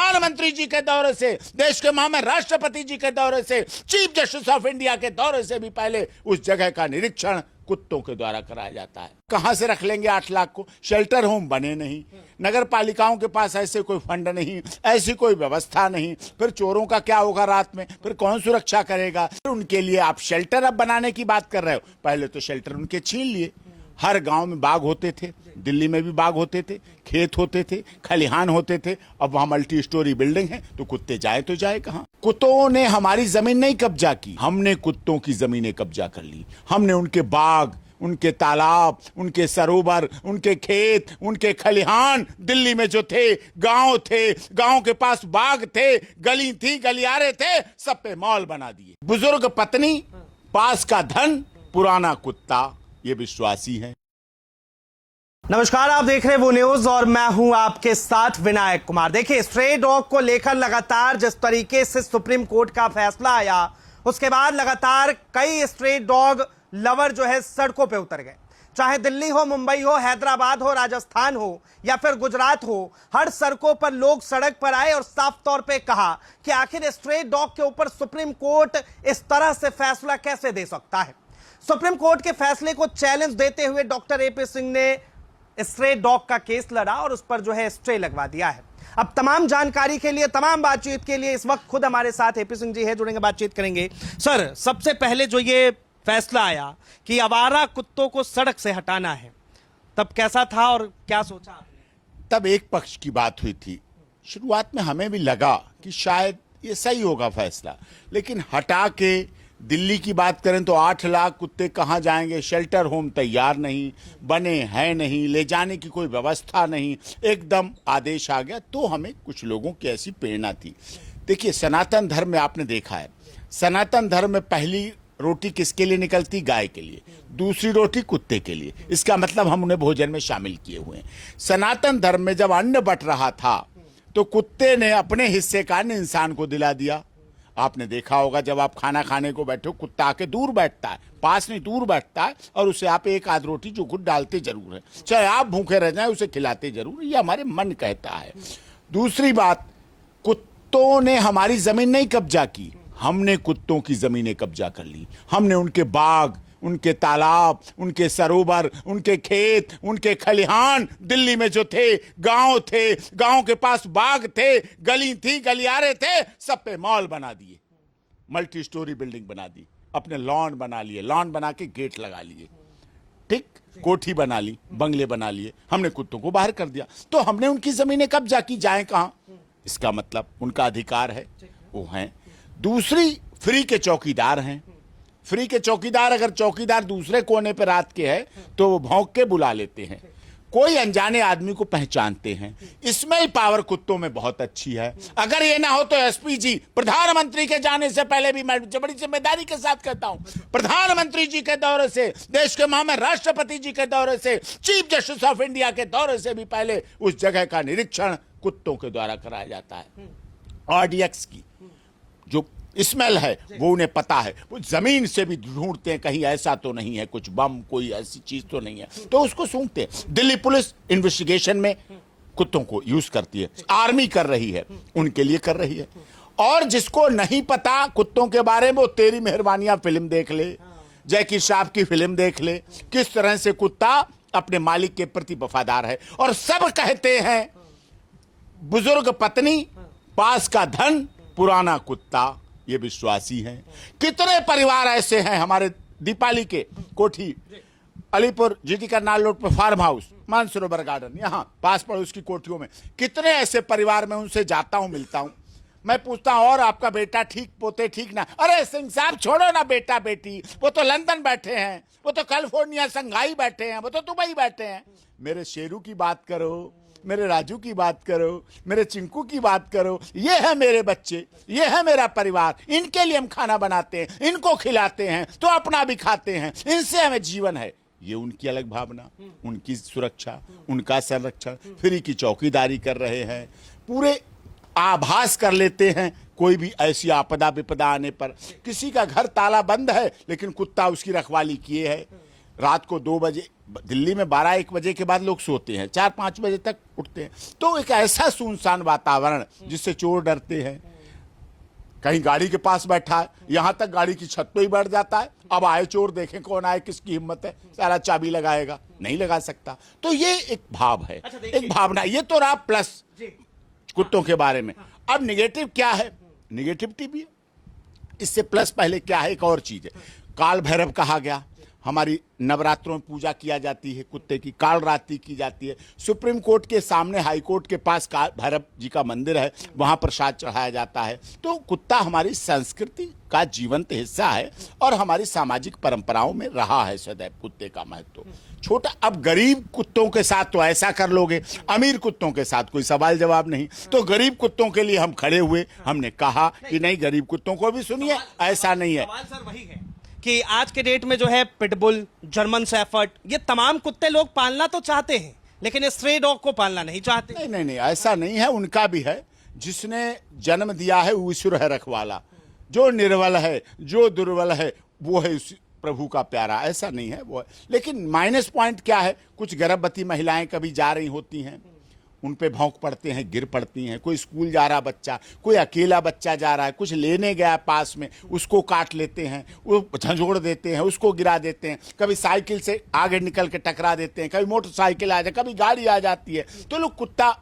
प्रधानमंत्री जी के दौरे से, देश के महामहिम राष्ट्रपति जी के दौरे से, चीफ जस्टिस ऑफ इंडिया के दौरे से भी पहले उस जगह का निरीक्षण कुत्तों के द्वारा कराया जाता है। कहां से रख लेंगे 8 लाख को? शेल्टर होम बने नहीं, नगर पालिकाओं के पास ऐसे कोई फंड नहीं, ऐसी कोई व्यवस्था नहीं। फिर चोरों का क्या होगा रात में? फिर कौन सुरक्षा करेगा? उनके लिए आप शेल्टर अब बनाने की बात कर रहे हो, पहले तो शेल्टर उनके छीन लिए। हर गांव में बाग होते थे, दिल्ली में भी बाग होते थे, खेत होते थे, खलिहान होते थे। अब वहां मल्टी स्टोरी बिल्डिंग है, तो कुत्ते जाए तो जाए कहां? कुत्तों ने हमारी जमीन नहीं कब्जा की, हमने कुत्तों की जमीनें कब्जा कर ली। हमने उनके बाग, उनके तालाब, उनके सरोवर, उनके खेत, उनके खलिहान, दिल्ली में जो थे, गांव के पास बाग थे, गली थी, गलियारे थे, सब पे मॉल बना दिए। बुजुर्ग पत्नी, पास का धन, पुराना कुत्ता, ये विश्वासी है। नमस्कार, आप देख रहे हैं वो न्यूज और मैं हूं आपके साथ विनायक कुमार। देखिए, स्ट्रे डॉग को लेकर लगातार जिस तरीके से सुप्रीम कोर्ट का फैसला आया, उसके बाद लगातार कई स्ट्रे डॉग लवर जो है सड़कों पे उतर गए। चाहे दिल्ली हो, मुंबई हो, हैदराबाद हो, राजस्थान हो या फिर गुजरात हो, हर सड़कों पर लोग सड़क पर आए और साफ तौर पे कहा कि आखिर स्ट्रे डॉग के ऊपर सुप्रीम कोर्ट इस तरह से फैसला कैसे दे सकता है। सुप्रीम कोर्ट के फैसले को चैलेंज देते हुए डॉक्टर एपी सिंह ने स्ट्रे डॉग का केस लड़ा और उस पर जो है स्टे लगवा दिया है। अब तमाम जानकारी के लिए, तमाम बातचीत के लिए इस वक्त खुद हमारे साथ एपी सिंह जी है, जुड़ेंगे, बातचीत करेंगे। सर, सबसे पहले जो ये फैसला आया कि आवारा कुत्तों को सड़क से हटाना है, तब कैसा था और क्या सोचा आपने? तब एक पक्ष की बात हुई थी। शुरुआत में हमें भी लगा कि शायद ये सही होगा फैसला, लेकिन हटा के दिल्ली की बात करें तो 8 लाख कुत्ते कहाँ जाएंगे? शेल्टर होम तैयार नहीं, बने हैं नहीं, ले जाने की कोई व्यवस्था नहीं, एकदम आदेश आ गया। तो हमें कुछ लोगों की ऐसी प्रेरणा थी। देखिए, सनातन धर्म में आपने देखा है, सनातन धर्म में पहली रोटी किसके लिए निकलती? गाय के लिए, दूसरी रोटी कुत्ते के लिए। इसका मतलब हम उन्हें भोजन में शामिल किए हुए हैं। सनातन धर्म में जब अन्न बंट रहा था तो कुत्ते ने अपने हिस्से का अन्न इंसान को दिला दिया। आपने देखा होगा, जब आप खाना खाने को बैठो, कुत्ता आके दूर बैठता है, पास नहीं दूर बैठता है, और उसे आप एक आध रोटी जो खुद डालते जरूर है, चाहे आप भूखे रह जाए, उसे खिलाते जरूर। ये हमारे मन कहता है। दूसरी बात, कुत्तों ने हमारी जमीन नहीं कब्जा की, हमने कुत्तों की जमीनें कब्जा कर ली। हमने उनके बाग, उनके तालाब, उनके सरोवर, उनके खेत, उनके खलिहान, दिल्ली में जो थे, गांव के पास बाग थे, गली थी, गलियारे थे, सब पे मॉल बना दिए, मल्टी स्टोरी बिल्डिंग बना दी, अपने लॉन बना लिए, लॉन बना के गेट लगा लिए, ठीक, कोठी बना ली, बंगले बना लिए। हमने कुत्तों को बाहर कर दिया, तो हमने उनकी जमीनें कब्जा की। जाए कहां? इसका मतलब उनका अधिकार है, वो हैं। दूसरी, फ्री के चौकीदार हैं। फ्री के चौकीदार, अगर चौकीदार दूसरे कोने पर रात के है तो वो भौंक के बुला लेते हैं, कोई अनजाने आदमी को पहचानते हैं। इसमें पावर कुत्तों में बहुत अच्छी है। अगर ये ना हो तो एसपी जी, प्रधानमंत्री के जाने से पहले भी मैं बड़ी जिम्मेदारी के साथ कहता हूं, प्रधानमंत्री जी के दौरे से, देश के महामहिम राष्ट्रपति जी के दौरे से, चीफ जस्टिस ऑफ इंडिया के दौरे से भी पहले उस जगह का निरीक्षण कुत्तों के द्वारा कराया जाता है। ऑरडीएक्स की जो स्मेल है वो उन्हें पता है, वो जमीन से भी ढूंढते हैं कहीं ऐसा तो नहीं है, कुछ बम, कोई ऐसी चीज तो नहीं है, तो उसको सूंघते हैं। दिल्ली पुलिस इन्वेस्टिगेशन में कुत्तों को यूज करती है, आर्मी कर रही है, उनके लिए कर रही है। और जिसको नहीं पता कुत्तों के बारे में, वो तेरी मेहरबानियां फिल्म देख ले, जैकी श्रॉफ की फिल्म देख ले, किस तरह से कुत्ता अपने मालिक के प्रति वफादार है। और सब कहते हैं, बुजुर्ग पत्नी, पास का धन, पुराना कुत्ता, ये विश्वासी हैं। कितने परिवार ऐसे हैं हमारे दीपाली के कोठी, अलीपुर, जीटी करनाल रोड पर फार्म हाउस, मानसरोवर गार्डन, यहाँ पास पड़ोस की कोठियों में कितने ऐसे परिवार में उनसे जाता हूं, मिलता हूं, मैं पूछता हूं, और आपका बेटा ठीक, पोते ठीक ना? अरे सिंह साहब, छोड़ो ना बेटा बेटी, वो तो लंदन बैठे हैं, वो तो कैलिफोर्निया, संघाई बैठे हैं, वो तो दुबई बैठे हैं। मेरे शेरू की बात करो, मेरे राजू की बात करो, मेरे चिंकू की बात करो। ये है मेरे बच्चे, ये है मेरा परिवार, इनके लिए हम खाना बनाते हैं, इनको खिलाते हैं, तो अपना भी खाते हैं, इनसे हमें जीवन है। ये उनकी अलग भावना, उनकी सुरक्षा, उनका संरक्षण। फ्री की चौकीदारी कर रहे हैं, पूरे आभास कर लेते हैं। कोई भी ऐसी आपदा विपदा आने पर, किसी का घर ताला बंद है लेकिन कुत्ता उसकी रखवाली किए है, रात को 2 बजे, दिल्ली में 12-1 बजे के बाद लोग सोते हैं, 4-5 बजे तक उठते हैं। तो एक ऐसा सुनसान वातावरण जिससे चोर डरते हैं, कहीं गाड़ी के पास बैठा है, यहां तक गाड़ी की छत पे ही बैठ जाता है, अब आए चोर, देखें कौन आए, किसकी हिम्मत है, सारा चाबी लगाएगा, नहीं लगा सकता। तो ये एक भाव है, एक भावना। ये तो रहा प्लस कुत्तों के बारे में। अब निगेटिव क्या है? निगेटिविटी भी है। इससे प्लस पहले क्या है, एक और चीज है, काल भैरव कहा गया। हमारी नवरात्रों में पूजा किया जाती है कुत्ते की, काल रात्रि की जाती है। सुप्रीम कोर्ट के सामने हाई कोर्ट के पास काल भैरव जी का मंदिर है, वहां प्रसाद चढ़ाया जाता है। तो कुत्ता हमारी संस्कृति का जीवंत हिस्सा है और हमारी सामाजिक परंपराओं में रहा है सदैव कुत्ते का महत्व। छोटा, अब गरीब कुत्तों के साथ तो ऐसा कर लोगे, अमीर कुत्तों के साथ कोई सवाल जवाब नहीं। तो गरीब कुत्तों के लिए हम खड़े हुए, हमने कहा कि नहीं, गरीब कुत्तों को भी सुनिए, ऐसा नहीं है। सवाल सर वही है कि आज के डेट में जो है पिटबुल, जर्मन शेफर्ड, ये तमाम कुत्ते लोग पालना तो चाहते हैं, लेकिन स्ट्रे डॉग को पालना नहीं चाहते। नहीं नहीं नहीं, ऐसा नहीं है, उनका भी है। जिसने जन्म दिया है वो ईश्वर है रखवाला, जो निर्बल है, जो दुर्बल है, वो है उस प्रभु का प्यारा, ऐसा नहीं है वो है। लेकिन माइनस पॉइंट क्या है, कुछ गर्भवती महिलाएं कभी जा रही होती हैं, उन पे भौंक पड़ते हैं, गिर पड़ती हैं। कोई स्कूल जा रहा बच्चा, कोई अकेला बच्चा जा रहा है, कुछ लेने गया पास में, उसको काट लेते हैं, वो झंझोड़ देते हैं, उसको गिरा देते हैं। कभी साइकिल से आगे निकल के टकरा देते हैं, कभी मोटरसाइकिल आ जाए, कभी गाड़ी आ जाती है। तो लोग कुत्ता,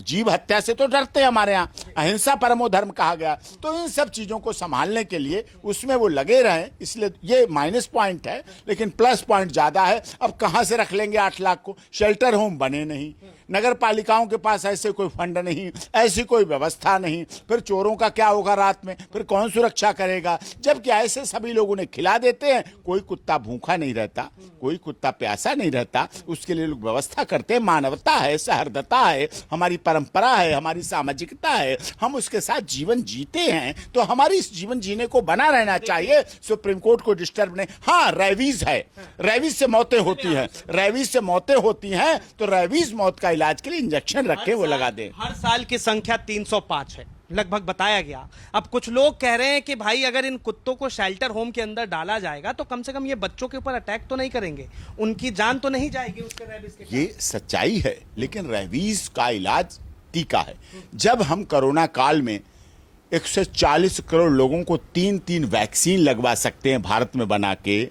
जीव हत्या से तो डरते हैं, हमारे यहाँ अहिंसा परमो धर्म कहा गया। तो इन सब चीजों को संभालने के लिए उसमें वो लगे रहें, इसलिए ये माइनस पॉइंट है। लेकिन प्लस पॉइंट ज्यादा है। अब कहां से रख लेंगे 8 लाख को? शेल्टर होम बने नहीं, नगर पालिकाओं के पास ऐसे कोई फंड नहीं, ऐसी कोई व्यवस्था नहीं। फिर चोरों का क्या होगा रात में? फिर कौन सुरक्षा करेगा? जबकि ऐसे सभी लोग उन्हें खिला देते हैं। कोई कुत्ता भूखा नहीं रहता, कोई कुत्ता प्यासा नहीं रहता, उसके लिए लोग व्यवस्था करते हैं। मानवता है, सहृदयता है, हमारी परंपरा है, हमारी सामाजिकता है, हम उसके साथ जीवन जीते हैं। तो हमारी इस जीवन जीने को बना रहना चाहिए। सुप्रीम कोर्ट को डिस्टर्ब नहीं। हाँ, रेबीज है, रेबीज से मौतें होती हैं, रेबीज से मौतें होती हैं, तो रेबीज मौत का इलाज के लिए इंजेक्शन रखे, वो लगा दे। हर साल की संख्या 305 है लगभग बताया गया। अब कुछ लोग कह रहे हैं कि भाई अगर इन कुत्तों को शेल्टर होम के अंदर डाला जाएगा तो कम से कम ये बच्चों के ऊपर अटैक तो नहीं करेंगे, उनकी जान तो नहीं जाएगी उसके रेबीज के। ये सच्चाई है, लेकिन रेबीज का इलाज टीका है। जब हम कोरोना काल में 140 करोड़ लोगों को 3-3 वैक्सीन लगवा सकते हैं भारत में बना के,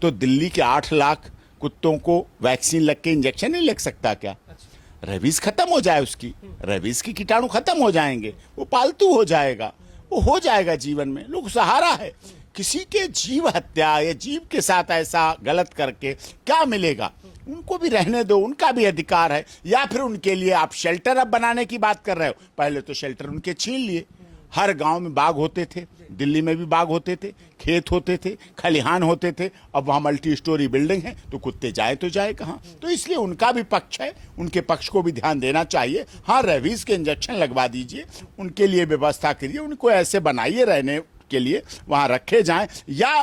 तो दिल्ली के 8 लाख कुत्तों को वैक्सीन लग के इंजेक्शन नहीं लग सकता क्या? रेबीज खत्म हो जाए, उसकी रेबीज की कीटाणु खत्म हो जाएंगे, वो पालतू हो जाएगा, वो हो जाएगा जीवन में। लोग सहारा है। किसी के जीव हत्या या जीव के साथ ऐसा गलत करके क्या मिलेगा? उनको भी रहने दो, उनका भी अधिकार है। या फिर उनके लिए आप शेल्टर अब बनाने की बात कर रहे हो, पहले तो शेल्टर उनके छीन लिए। हर गांव में बाग होते थे, दिल्ली में भी बाग होते थे, खेत होते थे, खलिहान होते थे। अब वहां मल्टी स्टोरी बिल्डिंग है, तो कुत्ते जाए तो जाए कहाँ? तो इसलिए उनका भी पक्ष है, उनके पक्ष को भी ध्यान देना चाहिए। हाँ, रेबीज के इंजेक्शन लगवा दीजिए, उनके लिए व्यवस्था करिए, उनको ऐसे बनाइए रहने के लिए, वहां रखे जाएं। या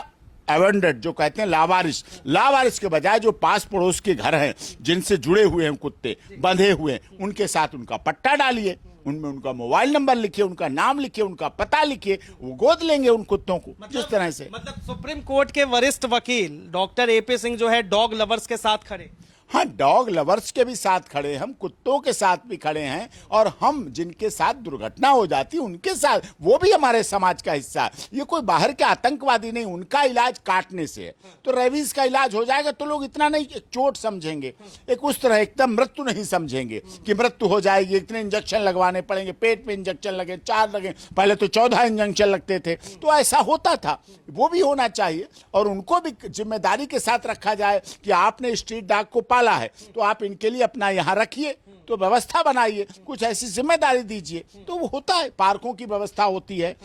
एवेंडेड जो कहते हैं लावारिस, लावारिस के बजाय जो पास पड़ोस के घर हैं जिनसे जुड़े हुए हैं कुत्ते, बंधे हुए हैं, उनके साथ उनका पट्टा डालिए, उनमें उनका मोबाइल नंबर लिखिए, उनका नाम लिखिए, उनका पता लिखिए, वो गोद लेंगे उन कुत्तों को। जिस तरह से मतलब सुप्रीम कोर्ट के वरिष्ठ वकील डॉक्टर एपी सिंह जो है डॉग लवर्स के साथ खड़े। हाँ, डॉग लवर्स के भी साथ खड़े, हम कुत्तों के साथ भी खड़े हैं। और हम जिनके साथ दुर्घटना हो जाती उनके साथ, वो भी हमारे समाज का हिस्सा है। ये कोई बाहर के आतंकवादी नहीं, उनका इलाज काटने से है। तो रेबीज का इलाज हो जाएगा तो लोग इतना नहीं चोट समझेंगे, एक उस तरह एकदम मृत्यु नहीं समझेंगे कि मृत्यु हो जाएगी, इतने इंजेक्शन लगवाने पड़ेंगे, पेट पे इंजेक्शन लगे, 4 लगे, पहले तो 14 इंजेक्शन लगते थे। तो ऐसा होता था, वो भी होना चाहिए। और उनको भी जिम्मेदारी के साथ रखा जाए कि आपने स्ट्रीट डॉग को पाला है, तो आप इनके लिए अपना यहां रखिए, तो व्यवस्था बनाइए, कुछ ऐसी जिम्मेदारी दीजिए, तो वो होता है। पार्कों की व्यवस्था होती है,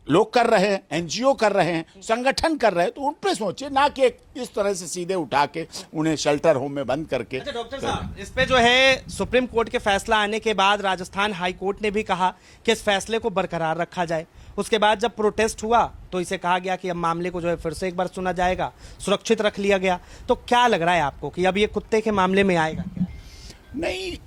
लोग कर रहे हैं, एनजीओ कर रहे हैं, संगठन कर रहे हैं, तो उन पे सोचिए, ना कि इस तरह से सीधे उठा के उन्हें शेल्टर होम में बंद करके। अच्छा डॉक्टर साहब, इस पे जो है सुप्रीम कोर्ट के फैसला आने के बाद राजस्थान हाई कोर्ट ने भी कहा कि इस फैसले को बरकरार रखा जाए। उसके बाद जब प्रोटेस्ट हुआ तो इसे कहा गया कि अब मामले को जो है फिर से एक बार सुना जाएगा, सुरक्षित रख लिया गया। तो क्या लग रहा है आपको कि अब ये कुत्ते के मामले में आएगा क्या? नहीं,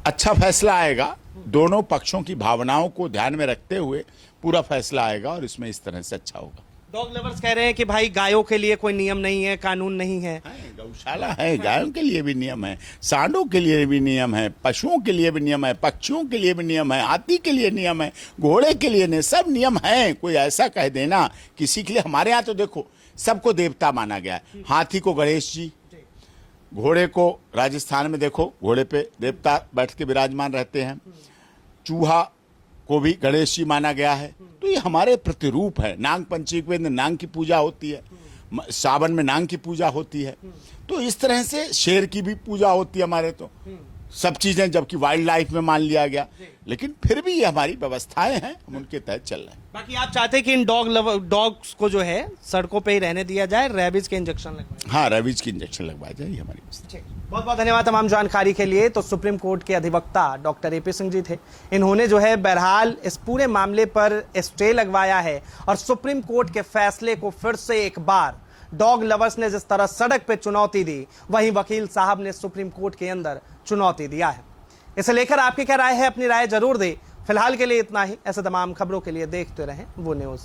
अच्छा फैसला आएगा, दोनों पक्षों की भावनाओं को ध्यान में रखते हुए पूरा फैसला आएगा और इसमें इस तरह से अच्छा होगा। डॉग लवर्स कह रहे हैं कि भाई गायों के लिए कोई नियम नहीं है, कानून नहीं है। गौशाला है, गायों के लिए भी नियम है, सांडों के लिए भी नियम है, पशुओं के लिए भी नियम है, पक्षियों के लिए भी नियम है, हाथी के लिए नियम है, घोड़े के लिए नहीं, सब नियम है। कोई ऐसा कह देना किसी के लिए, हमारे यहाँ तो देखो सबको देवता माना गया है। हाथी को गणेश जी, घोड़े को राजस्थान में देखो घोड़े पे देवता बैठ के विराजमान रहते हैं, चूहा को भी गणेश जी माना गया है। तो ये हमारे प्रतिरूप है। नाग पंचमी में नाग की पूजा होती है, सावन में नाग की पूजा होती है, तो इस तरह से शेर की भी पूजा होती है हमारे। तो सब चीजें जबकि वाइल्ड लाइफ में मान लिया गया, लेकिन फिर भी ये हमारी व्यवस्थाएं हैं, हम उनके तहत चल रहे हैं। बाकी आप चाहते हैं कि इन डॉग्स को जो है सड़कों पे ही रहने दिया जाए, रेबीज के इंजेक्शन लगवाए? हाँ, रेबीज की इंजेक्शन लगवाया जाए, ये हमारी व्यवस्था। बहुत बहुत धन्यवाद तमाम जानकारी के लिए। तो सुप्रीम कोर्ट के अधिवक्ता डॉक्टर एपी सिंह जी थे, इन्होंने जो है बहरहाल इस पूरे मामले पर स्टे लगवाया है और सुप्रीम कोर्ट के फैसले को फिर से एक बार डॉग लवर्स ने जिस तरह सड़क पे चुनौती दी, वहीं वकील साहब ने सुप्रीम कोर्ट के अंदर चुनौती दिया है। इसे लेकर आपकी क्या राय है? अपनी राय जरूर दें। फिलहाल के लिए इतना ही। ऐसे तमाम खबरों के लिए देखते रहें वो न्यूज़।